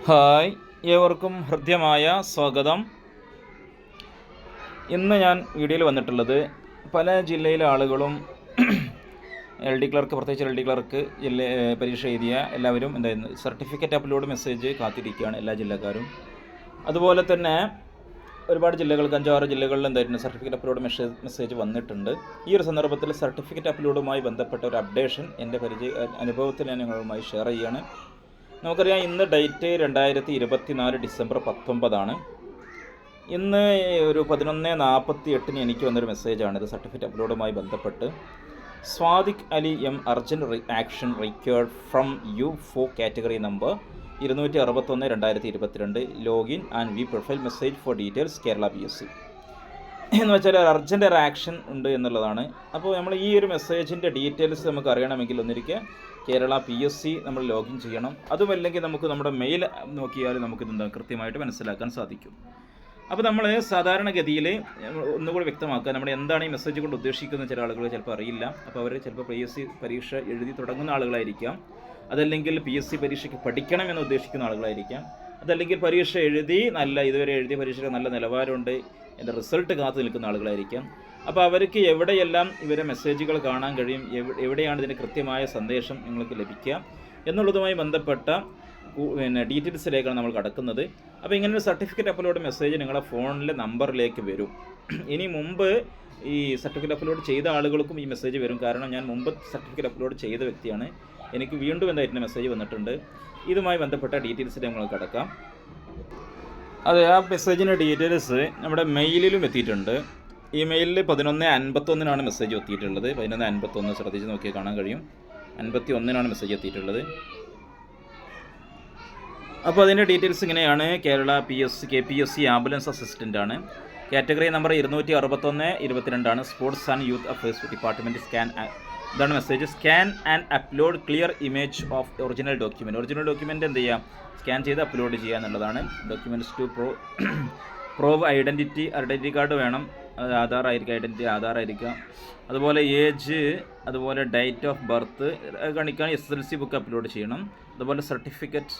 Hi, ഏവർക്കും ഹൃദ്യമായ സ്വാഗതം. ഇന്ന് ഞാൻ വീഡിയോയിൽ വന്നിട്ടുള്ളത് പല ജില്ലയിലെ ആളുകളും LD ക്ലർക്ക്, പ്രത്യേകിച്ച് LD ക്ലർക്ക് പരീക്ഷ എഴുതിയ എല്ലാവരും എന്തായിരുന്നു സർട്ടിഫിക്കറ്റ് അപ്ലോഡ് മെസ്സേജ് കാത്തിരിക്കുകയാണ് എല്ലാ ജില്ലക്കാരും. അതുപോലെ തന്നെ ഒരുപാട് ജില്ലകൾക്ക് 5-6 ജില്ലകളിൽ എന്തായിരുന്നു സർട്ടിഫിക്കറ്റ് അപ്ലോഡ് മെസ്സേജ് വന്നിട്ടുണ്ട്. ഈ ഒരു സന്ദർഭത്തിൽ സർട്ടിഫിക്കറ്റ് അപ്ലോഡുമായി ബന്ധപ്പെട്ട ഒരു അപ്ഡേഷൻ എൻ്റെ അനുഭവത്തിൽ ഞാൻ നിങ്ങളുമായി ഷെയർ ചെയ്യുകയാണ്. നമുക്കറിയാം, ഇന്ന് ഡേറ്റ് 2024 ഡിസംബർ 19 ഇന്ന് ഒരു 11:48 എനിക്ക് വന്നൊരു മെസ്സേജാണിത്. സർട്ടിഫിക്കറ്റ് അപ്ലോഡുമായി ബന്ധപ്പെട്ട് Sadiq Ali M urgent action required from you for category number 261/2022 login and view profile message for details Kerala PSC എന്ന് വെച്ചാൽ അർജൻറ്റ് ഒരു ആക്ഷൻ ഉണ്ട് എന്നുള്ളതാണ്. അപ്പോൾ നമ്മൾ ഈ ഒരു മെസ്സേജിൻ്റെ ഡീറ്റെയിൽസ് നമുക്ക് അറിയണമെങ്കിൽ ഒന്നിരിക്കെ കേരള PSC നമ്മൾ ലോഗിൻ ചെയ്യണം. അതുമല്ലെങ്കിൽ നമുക്ക് നമ്മുടെ മെയിൽ നോക്കിയാൽ നമുക്കിത് കൃത്യമായിട്ട് മനസ്സിലാക്കാൻ സാധിക്കും. അപ്പോൾ നമ്മൾ സാധാരണഗതിയിൽ ഒന്നുകൂടി വ്യക്തമാക്കുക, നമ്മൾ എന്താണ് ഈ മെസ്സേജ് കൊണ്ട് ഉദ്ദേശിക്കുന്നത് ചില ആളുകൾ ചിലപ്പോൾ അറിയില്ല. അപ്പോൾ അവർ ചിലപ്പോൾ PSC പരീക്ഷ എഴുതി തുടങ്ങുന്ന ആളുകളായിരിക്കാം, അതല്ലെങ്കിൽ PSC പരീക്ഷയ്ക്ക് പഠിക്കണമെന്ന് ഉദ്ദേശിക്കുന്ന ആളുകളായിരിക്കാം, അതല്ലെങ്കിൽ പരീക്ഷ എഴുതി ഇതുവരെ എഴുതിയ പരീക്ഷയ്ക്ക് നല്ല നിലവാരമുണ്ട്, എൻ്റെ റിസൾട്ട് കാത്തു നിൽക്കുന്ന ആളുകളായിരിക്കാം. അപ്പോൾ അവർക്ക് എവിടെയെല്ലാം ഇവരെ മെസ്സേജുകൾ കാണാൻ കഴിയും, എവിടെയാണ് ഇതിൻ്റെ കൃത്യമായ സന്ദേശം നിങ്ങൾക്ക് ലഭിക്കുക എന്നുള്ളതുമായി ബന്ധപ്പെട്ട ഡീറ്റെയിൽസിലേക്കാണ് നമ്മൾ കടക്കുന്നത്. അപ്പോൾ ഇങ്ങനൊരു സർട്ടിഫിക്കറ്റ് അപ്ലോഡ് മെസ്സേജ് നിങ്ങളുടെ ഫോണിലെ നമ്പറിലേക്ക് വരും. ഇനി മുമ്പ് ഈ സർട്ടിഫിക്കറ്റ് അപ്ലോഡ് ചെയ്ത ആളുകൾക്കും ഈ മെസ്സേജ് വരും. കാരണം ഞാൻ മുമ്പ് സർട്ടിഫിക്കറ്റ് അപ്ലോഡ് ചെയ്ത വ്യക്തിയാണ്. എനിക്ക് വീണ്ടും എന്തായിട്ട് മെസ്സേജ് വന്നിട്ടുണ്ട്. ഇതുമായി ബന്ധപ്പെട്ട ഡീറ്റെയിൽസിലേക്ക് നമ്മൾ കടക്കാം. അതെ, ആ മെസ്സേജിൻ്റെ ഡീറ്റെയിൽസ് നമ്മുടെ മെയിലിലും എത്തിയിട്ടുണ്ട്. ഈ മെയിലിൽ 11:51 മെസ്സേജ് എത്തിയിട്ടുള്ളത്. 11:51 ശ്രദ്ധിച്ച് നോക്കിയാൽ കാണാൻ കഴിയും. 51 മെസ്സേജ് എത്തിയിട്ടുള്ളത്. അപ്പോൾ അതിൻ്റെ ഡീറ്റെയിൽസ് ഇങ്ങനെയാണ്. കേരള KPSC ആംബുലൻസ് അസിസ്റ്റൻ്റ് ആണ്. Category number 261/22 sports and youth affairs department. ഇതാണ് message. Scan and upload clear image of original document. Original document എന്ത് ചെയ്യാം, സ്കാൻ ചെയ്ത് അപ്ലോഡ് ചെയ്യുക എന്നുള്ളതാണ്. Documents to prove identity card വേണം. അത് ആധാർ ആയിരിക്കുക. അതുപോലെ ഏജ്, അതുപോലെ ഡേറ്റ് ഓഫ് ബർത്ത് കാണിക്കാൻ SSLC ബുക്ക് അപ്ലോഡ് ചെയ്യണം. അതുപോലെ സർട്ടിഫിക്കറ്റ്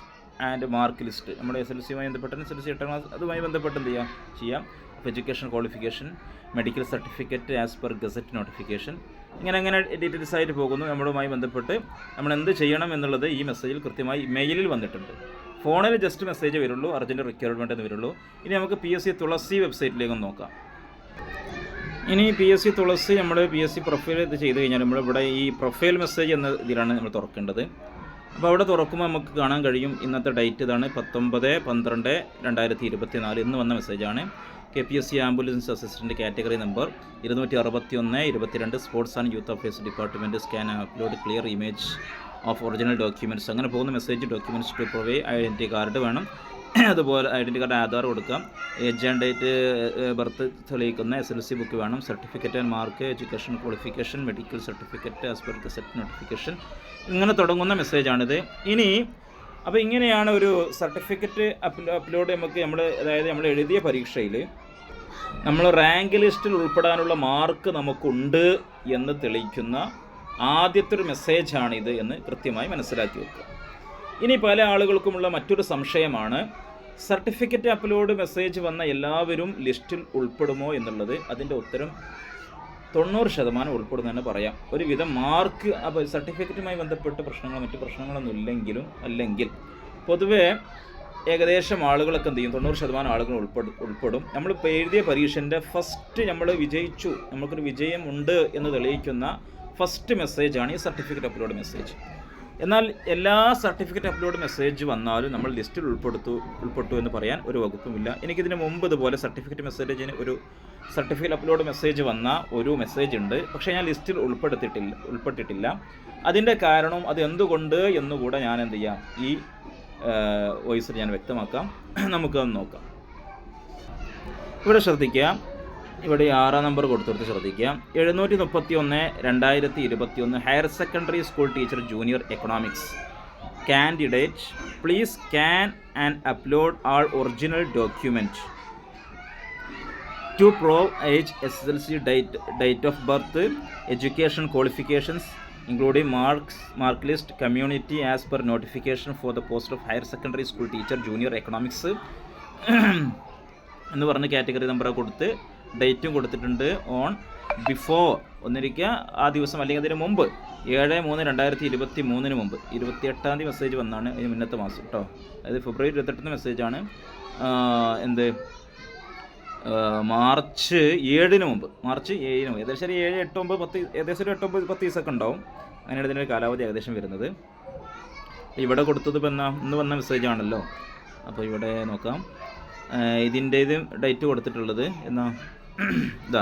ആൻഡ് മാർക്ക് ലിസ്റ്റ്, നമ്മുടെ SSLCയുമായി ബന്ധപ്പെട്ട SSLC 8ാം ക്ലാസ് അതുമായി ബന്ധപ്പെട്ട് എന്ത് ചെയ്യാം. അപ്പോൾ education qualification, medical certificate as per gazette notification, ഇങ്ങനെ ഡീറ്റെയിൽസ് ആയിട്ട് പോകുന്നു. നമ്മളുമായി ബന്ധപ്പെട്ട് നമ്മൾ എന്ത് ചെയ്യണം എന്നുള്ളത് ഈ മെസ്സേജിൽ കൃത്യമായി മെയിലിൽ വന്നിട്ടുണ്ട്. ഫോണിൽ ജസ്റ്റ് മെസ്സേജ് വരുള്ളൂ, അർജൻറ്റ് റിക്വയർമെൻ്റ് എന്ന് വരുള്ളൂ. ഇനി നമുക്ക് PSC തുളസി വെബ്സൈറ്റിലേക്ക് നോക്കാം. ഇനി PSC തുളസി നമ്മൾ PSC പ്രൊഫൈൽ ഇത് ചെയ്ത് കഴിഞ്ഞാൽ നമ്മളിവിടെ ഈ പ്രൊഫൈൽ മെസ്സേജ് എന്ന ഇതിലാണ് നമ്മൾ തുറക്കേണ്ടത്. അപ്പോൾ അവിടെ തുറക്കുമ്പോൾ നമുക്ക് കാണാൻ കഴിയും ഇന്നത്തെ ഡേറ്റ് ഇതാണ് 19/12/2024 ഇന്ന് വന്ന മെസ്സേജാണ്. KPSC ambulance assistant category number 261/22 sports and youth affairs department. Scan upload clear image of original documents. അങ്ങനെ പോകുന്ന message. Documents to provide identity card വേണം. അതുപോലെ ഐഡൻറ്റി കാർഡ് ആധാർ കൊടുക്കാം. ഏജ് ആൻഡ് ഡേറ്റ് ബർത്ത് തെളിയിക്കുന്ന SSLC ബുക്ക് വേണം. Certificate and mark, education qualification, medical certificate as per gazette notification, ഇങ്ങനെ തുടങ്ങുന്ന മെസ്സേജാണിത്. അപ്പോൾ ഇങ്ങനെയാണ് ഒരു സർട്ടിഫിക്കറ്റ് അപ്ലോഡ് അതായത് നമ്മൾ എഴുതിയ പരീക്ഷയിൽ നമ്മൾ റാങ്ക് ലിസ്റ്റിൽ ഉൾപ്പെടാനുള്ള മാർക്ക് നമുക്കുണ്ട് എന്ന് തെളിയിക്കുന്ന ആദ്യത്തെ ഒരു മെസ്സേജാണിത് എന്ന് കൃത്യമായി മനസ്സിലാക്കി വെക്കുക. ഇനി പല ആളുകൾക്കുമുള്ള മറ്റൊരു സംശയമാണ്, സർട്ടിഫിക്കറ്റ് അപ്ലോഡ് മെസ്സേജ് വന്ന എല്ലാവരും ലിസ്റ്റിൽ ഉൾപ്പെടുമോ എന്നുള്ളത്. അതിൻ്റെ ഉത്തരം 90% ഉൾപ്പെടുന്നതെന്ന് പറയാം. ഒരുവിധം മാർക്ക് സർട്ടിഫിക്കറ്റുമായി ബന്ധപ്പെട്ട് മറ്റു പ്രശ്നങ്ങളൊന്നും അല്ലെങ്കിൽ പൊതുവേ ഏകദേശം ആളുകളൊക്കെ എന്ത് ചെയ്യും, 90% ആളുകൾ ഉൾപ്പെടും. നമ്മൾ എഴുതിയ പരീക്ഷൻ്റെ ഫസ്റ്റ് നമ്മൾ വിജയിച്ചു, നമുക്കൊരു വിജയം ഉണ്ട് എന്ന് തെളിയിക്കുന്ന ഫസ്റ്റ് മെസ്സേജാണ് ഈ സർട്ടിഫിക്കറ്റ് അപ്ലോഡ് മെസ്സേജ്. എന്നാൽ എല്ലാ സർട്ടിഫിക്കറ്റ് അപ്ലോഡ് മെസ്സേജ് വന്നാലും നമ്മൾ ലിസ്റ്റിൽ ഉൾപ്പെട്ടു എന്ന് പറയാൻ ഒരു വകുപ്പുമില്ല. എനിക്കിതിന് മുമ്പ് ഇതുപോലെ സർട്ടിഫിക്കറ്റ് അപ്ലോഡ് മെസ്സേജ് വന്ന ഒരു മെസ്സേജ് ഉണ്ട്, പക്ഷേ ഞാൻ ലിസ്റ്റിൽ ഉൾപ്പെട്ടിട്ടില്ല. അതിൻ്റെ കാരണം അത് എന്തുകൊണ്ട് എന്നുകൂടെ ഞാൻ എന്ത് ചെയ്യാം, ഈ വോയിസിൽ ഞാൻ വ്യക്തമാക്കാം. നമുക്കത് നോക്കാം. ഇവിടെ ശ്രദ്ധിക്കുക, ഇവിടെ 6ാം നമ്പർ കൊടുത്തെടുത്ത് ശ്രദ്ധിക്കുക. 731/2021 higher secondary school teacher junior economics candidate please scan and upload all original document to prove age, SSLC date of birth, education qualifications, including mark list, community as per notification for the post of higher secondary school teacher, junior economics എന്ന് പറഞ്ഞ് category number കൊടുത്ത് ഡേറ്റും കൊടുത്തിട്ടുണ്ട്. On before ഒന്നിരിക്കുക ആ ദിവസം അല്ലെങ്കിൽ അതിന് മുമ്പ് 7/3/2023 മുമ്പ് 28 മെസ്സേജ് വന്നാണ് അതിന് മുന്നത്തെ മാസം കേട്ടോ. അതായത് ഫെബ്രുവരി 28 മെസ്സേജാണ്. മാർച്ച് 7 മുമ്പ് ഏകദേശം 7, 8, 9, 10 ഏകദേശം ഒരു 8, 9, 10 ദിവസമൊക്കെ ഉണ്ടാവും. അങ്ങനെയാണ് ഇതിൻ്റെ കാലാവധി ഏകദേശം വരുന്നത്. ഇവിടെ കൊടുത്തത് ഇപ്പം ഇന്ന് വന്ന മെസ്സേജാണല്ലോ. അപ്പോൾ ഇവിടെ നോക്കാം. ഇതിൻ്റെ ഡേറ്റ് കൊടുത്തിട്ടുള്ളത് എന്നാ ഇതാ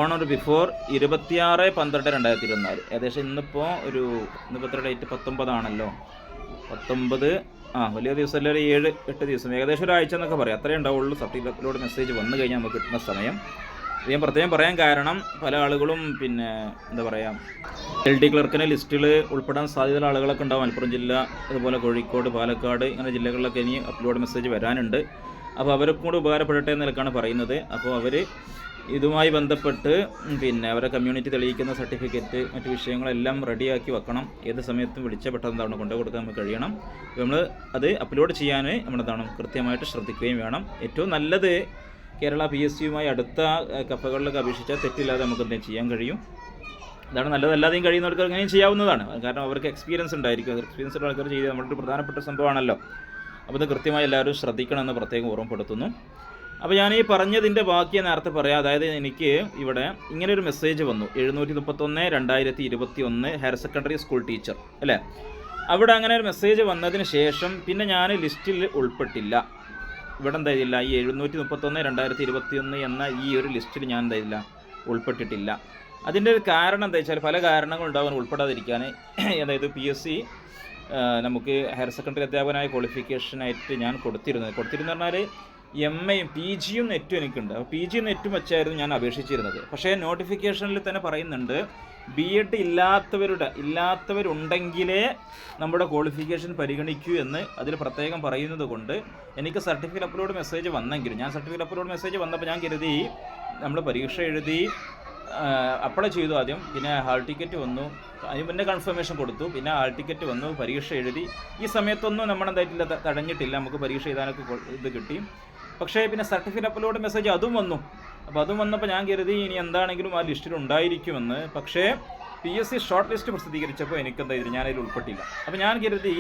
ഓൺ ഓർ ബിഫോർ 26/12/2024. ഏകദേശം ഇന്നിപ്പോൾ എത്ര ഡേറ്റ് 19 ആണല്ലോ. 19 വലിയ ദിവസമല്ല, ഒരു 7-8 ദിവസം, ഏകദേശം ഒരാഴ്ച എന്നൊക്കെ പറയാം. അത്രയേ ഉണ്ടാവുള്ളൂ സർട്ടിഫിക്കറ്റിലൂടെ മെസ്സേജ് വന്നു കഴിഞ്ഞാൽ നമുക്ക് കിട്ടുന്ന സമയം. ഞാൻ പ്രത്യേകം പറയാൻ കാരണം പല ആളുകളും പിന്നെ എന്താ പറയുക LD ക്ലർക്കിൻ്റെ ലിസ്റ്റിൽ ഉൾപ്പെടാൻ സാധ്യതയുള്ള ആളുകളൊക്കെ ഉണ്ടാവും. മലപ്പുറം ജില്ല, അതുപോലെ കോഴിക്കോട്, പാലക്കാട് ഇങ്ങനെ ജില്ലകളിലൊക്കെ ഇനി അപ്ലോഡ് മെസ്സേജ് വരാനുണ്ട്. അപ്പോൾ അവർക്ക് കൂടെ ഉപകാരപ്പെടട്ടെ എന്ന നിലക്കാണ് പറയുന്നത്. അപ്പോൾ അവർ ഇതുമായി ബന്ധപ്പെട്ട് പിന്നെ അവരെ കമ്മ്യൂണിറ്റി തെളിയിക്കുന്ന സർട്ടിഫിക്കറ്റ് മറ്റു വിഷയങ്ങളെല്ലാം റെഡിയാക്കി വെക്കണം. ഏത് സമയത്തും വിളിച്ച പെട്ടെന്ന് കൊണ്ടു കൊടുക്കാൻ നമുക്ക് കഴിയണം. നമ്മൾ അത് അപ്ലോഡ് ചെയ്യാൻ നമ്മളെന്താണ് കൃത്യമായിട്ട് ശ്രദ്ധിക്കുകയും വേണം. ഏറ്റവും നല്ലത് കേരള PSCയുമായി അടുത്ത കഫകളിലൊക്കെ അപേക്ഷിച്ചാൽ തെറ്റില്ലാതെ നമുക്ക് എന്തെങ്കിലും ചെയ്യാൻ കഴിയും. ഇതാണ് നല്ലത്. അല്ലാതെയും കഴിയുന്നവർക്ക് അങ്ങനെയും ചെയ്യാവുന്നതാണ്. കാരണം അവർക്ക് എക്സ്പീരിയൻസ് ഉണ്ടായിരിക്കും. എക്സ്പീരിയൻസ് ഉള്ള ആൾക്കാർ ചെയ്ത് നമ്മുടെ ഒരു പ്രധാനപ്പെട്ട സംഭവമാണല്ലോ. അപ്പോൾ ഇത് കൃത്യമായി എല്ലാവരും ശ്രദ്ധിക്കണമെന്ന് പ്രത്യേകം ഓർമ്മപ്പെടുത്തുന്നു. അപ്പോൾ ഞാൻ ഈ പറഞ്ഞതിൻ്റെ ബാക്കി നേരത്തെ പറയാം. അതായത് എനിക്ക് ഇവിടെ ഇങ്ങനൊരു മെസ്സേജ് വന്നു 731/2021 ഹയർ സെക്കൻഡറി സ്കൂൾ ടീച്ചർ അല്ലേ. അവിടെ അങ്ങനെ ഒരു മെസ്സേജ് വന്നതിന് ശേഷം പിന്നെ ഞാൻ ലിസ്റ്റിൽ ഉൾപ്പെട്ടില്ല. ഇവിടെ എന്തായില്ല, ഈ 731/2021 എന്ന ഈ ഒരു ലിസ്റ്റിൽ ഞാൻ എന്തായില്ല ഉൾപ്പെട്ടിട്ടില്ല. അതിൻ്റെ ഒരു കാരണം എന്താ വെച്ചാൽ പല കാരണങ്ങളുണ്ടാവും ഉൾപ്പെടാതിരിക്കാൻ. അതായത് PSC നമുക്ക് ഹയർ സെക്കൻഡറി അധ്യാപകനായ ക്വാളിഫിക്കേഷനായിട്ട് ഞാൻ കൊടുത്തിരുന്നു പറഞ്ഞാൽ MAയും PGയും നെറ്റും എനിക്കുണ്ട്. അപ്പോൾ PGയും നെറ്റും വെച്ചായിരുന്നു ഞാൻ അപേക്ഷിച്ചിരുന്നത്. പക്ഷേ നോട്ടിഫിക്കേഷനിൽ തന്നെ പറയുന്നുണ്ട് B.Ed ഇല്ലാത്തവരുണ്ടെങ്കിലേ നമ്മുടെ ക്വാളിഫിക്കേഷൻ പരിഗണിക്കൂ എന്ന് അതിൽ പ്രത്യേകം പറയുന്നത് കൊണ്ട് എനിക്ക് സർട്ടിഫിക്കറ്റ് അപ്ലോഡ് മെസ്സേജ് വന്നെങ്കിലും ഞാൻ സർട്ടിഫിക്കറ്റ് അപ്ലോഡ് മെസ്സേജ് വന്നപ്പോൾ ഞാൻ കരുതി നമ്മൾ പരീക്ഷ എഴുതി അപ്ലൈ ചെയ്തു ആദ്യം, പിന്നെ ഹാൾ ടിക്കറ്റ് വന്നു, അതിന് പിന്നെ കൺഫർമേഷൻ കൊടുത്തു, പിന്നെ ഹാൾ ടിക്കറ്റ് വന്നു, പരീക്ഷ എഴുതി. ഈ സമയത്തൊന്നും നമ്മളെന്തായിട്ടില്ല, തടഞ്ഞിട്ടില്ല, നമുക്ക് പരീക്ഷ എഴുതാനൊക്കെ ഇത് കിട്ടി. പക്ഷേ പിന്നെ സർട്ടിഫിക്കറ്റ് അപ്ലോഡ് മെസ്സേജ് അതും വന്നു. അപ്പോൾ അതും വന്നപ്പോൾ ഞാൻ കരുതി ഇനി എന്താണെങ്കിലും ആ ലിസ്റ്റിൽ ഉണ്ടായിരിക്കുമെന്ന്. പക്ഷേ PSC ഷോർട്ട് ലിസ്റ്റ് പ്രസിദ്ധീകരിച്ചപ്പോൾ എനിക്കെന്തായിരുന്നു ഞാനതിൽ ഉൾപ്പെട്ടില്ല. അപ്പോൾ ഞാൻ കരുതി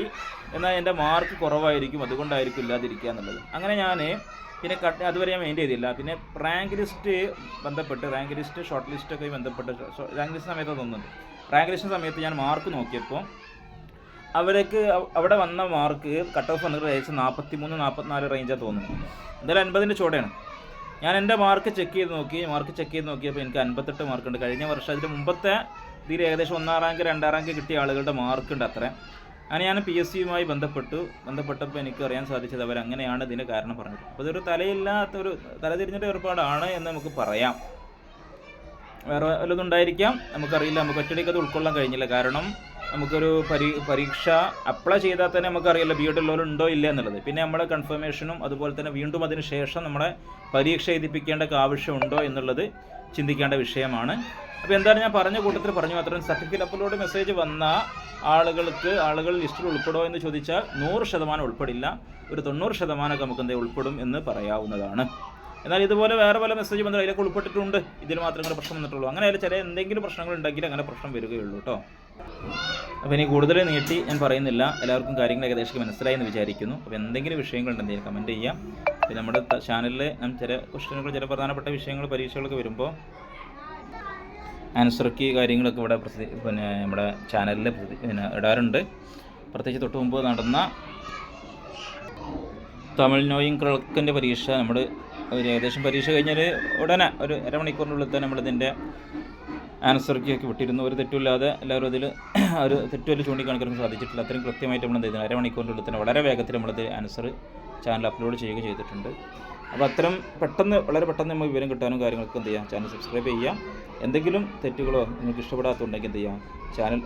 എന്നാൽ എൻ്റെ മാർക്ക് കുറവായിരിക്കും, അതുകൊണ്ടായിരിക്കും ഇല്ലാതിരിക്കുക എന്നുള്ളത്. അങ്ങനെ ഞാൻ പിന്നെ അതുവരെ ഞാൻ മെയിൻ ചെയ്തില്ല. പിന്നെ റാങ്ക് ലിസ്റ്റ് ബന്ധപ്പെട്ട് റാങ്ക് ലിസ്റ്റ് ഷോർട്ട് ലിസ്റ്റൊക്കെ ബന്ധപ്പെട്ട് റാങ്ക് ലിസ്റ്റ് സമയത്ത് തോന്നുന്നുണ്ട്. റാങ്ക് ലിസ്റ്റ് സമയത്ത് ഞാൻ മാർക്ക് നോക്കിയപ്പോൾ അവിടെ വന്ന മാർക്ക് കട്ട് ഓഫ് വന്നിട്ട് ഏകദേശം 43-44 റേഞ്ചാണ് തോന്നുന്നു. എന്തായാലും 50ൻ്റെ ചോടെയാണ്. ഞാൻ എൻ്റെ മാർക്ക് ചെക്ക് ചെയ്ത് നോക്കിയപ്പോൾ എനിക്ക് 58 മാർക്കുണ്ട്. കഴിഞ്ഞ വർഷം അതിൻ്റെ മുമ്പത്തെ ഇതിൽ ഏകദേശം 1ാം റാങ്ക് 2ാം റാങ്ക് കിട്ടിയ ആളുകളുടെ മാർക്കുണ്ട് അത്ര. അങ്ങനെ ഞാൻ PSCയുമായി ബന്ധപ്പെട്ടപ്പോൾ എനിക്ക് അറിയാൻ സാധിച്ചത് അവരങ്ങനെയാണ് ഇതിൻ്റെ കാരണം പറഞ്ഞത്. അപ്പോൾ ഇതൊരു തലതിരിഞ്ഞിട്ട് ഏർപ്പാടാണ് എന്ന് നമുക്ക് പറയാം. വേറെ വല്ലതും ഉണ്ടായിരിക്കാം, നമുക്കറിയില്ല. നമുക്ക് ഒറ്റയടിക്ക് അത് ഉൾക്കൊള്ളാൻ കഴിഞ്ഞില്ല. കാരണം നമുക്കൊരു പരീക്ഷ അപ്ലൈ ചെയ്താൽ തന്നെ നമുക്കറിയില്ല B.Ed ഉണ്ടോ ഇല്ല എന്നുള്ളത്. പിന്നെ നമ്മുടെ കൺഫർമേഷനും അതുപോലെ തന്നെ വീണ്ടും അതിന് ശേഷം നമ്മുടെ പരീക്ഷ എഴുതിപ്പിക്കേണ്ട ആവശ്യമുണ്ടോ എന്നുള്ളത് ചിന്തിക്കേണ്ട വിഷയമാണ്. അപ്പോൾ എന്താണ് ഞാൻ പറഞ്ഞ കൂട്ടത്തിൽ പറഞ്ഞു മാത്രം. സർട്ടിഫിക്കറ്റ് അപ്ലോഡ് മെസ്സേജ് വന്ന ആളുകൾ ലിസ്റ്റിൽ ഉൾപ്പെടുമോ എന്ന് ചോദിച്ചാൽ 100% ഉൾപ്പെടില്ല. ഒരു 90% നമുക്ക് എന്താ ഉൾപ്പെടും എന്ന് പറയാവുന്നതാണ്. എന്നാൽ ഇതുപോലെ വേറെ പല മെസ്സേജ് വന്നിട്ട് അതിലൊക്കെ ഉൾപ്പെട്ടിട്ടുണ്ട്. ഇതിൽ മാത്രമേ പ്രശ്നം വന്നിട്ടുള്ളൂ. അങ്ങനെ ചില എന്തെങ്കിലും പ്രശ്നങ്ങൾ ഉണ്ടെങ്കിൽ അങ്ങനെ പ്രശ്നം വരികയുള്ളൂ കേട്ടോ. അപ്പോൾ ഇനി കൂടുതൽ നീട്ടി ഞാൻ പറയുന്നില്ല. എല്ലാവർക്കും കാര്യങ്ങൾ ഏകദേശം മനസ്സിലായി എന്ന് വിചാരിക്കുന്നു. അപ്പോൾ എന്തെങ്കിലും വിഷയങ്ങളുണ്ടെങ്കിൽ കമൻറ്റ് ചെയ്യാം. പിന്നെ നമ്മുടെ ചാനലിൽ ഞാൻ ചില ക്വസ്റ്റ്യനുകൾ, ചില പ്രധാനപ്പെട്ട വിഷയങ്ങൾ പരീക്ഷകളൊക്കെ വരുമ്പോൾ ആൻസർ കീ കാര്യങ്ങളൊക്കെ ഇവിടെ പിന്നെ നമ്മുടെ ചാനലിൽ ഇടാറുണ്ട്. പ്രത്യേകിച്ച് തൊട്ട് മുമ്പ് നടന്ന തമിഴ് നോയിങ് ക്ലർക്കിൻ്റെ പരീക്ഷ നമ്മൾ ഏകദേശം പരീക്ഷ കഴിഞ്ഞാൽ ഉടനെ ഒരു അരമണിക്കൂറിനുള്ളിൽ തന്നെ നമ്മളിതിൻ്റെ ആൻസർ കീ ഒക്കെ വിട്ടിരുന്നു. ഒരു തെറ്റുമില്ലാതെ എല്ലാവരും അതിൽ ഒരു തെറ്റുമല്ല ചൂണ്ടിക്കാണിക്കാൻ സാധിച്ചിട്ടില്ല. അത്രയും കൃത്യമായിട്ട് നമ്മൾ എന്ത് ചെയ്തു, അരമണിക്കൂറിൻ്റെ ഉള്ളിൽ തന്നെ വളരെ വേഗത്തിൽ നമ്മളത് ആൻസർ ചാനൽ അപ്ലോഡ് ചെയ്യുക ചെയ്തിട്ടുണ്ട്. അപ്പോൾ അത്തരം വളരെ പെട്ടെന്ന് നമുക്ക് വിവരം കിട്ടാനും കാര്യങ്ങളൊക്കെ എന്ത് ചെയ്യാം, ചാനൽ സബ്സ്ക്രൈബ് ചെയ്യാം. എന്തെങ്കിലും തെറ്റുകളോ നിങ്ങൾക്ക് ഇഷ്ടപ്പെടാത്തുണ്ടെങ്കിൽ എന്ത് ചെയ്യാം, ചാനൽ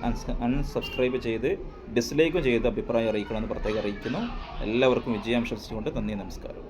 അൺസബ്സ്ക്രൈബ് ചെയ്ത് ഡിസ്ലൈക്കും ചെയ്ത് അഭിപ്രായം അറിയിക്കണമെന്ന് പ്രത്യേകം അറിയിക്കുന്നു. എല്ലാവർക്കും വിജയാംശംസിച്ചുകൊണ്ട് നന്ദി, നമസ്കാരം.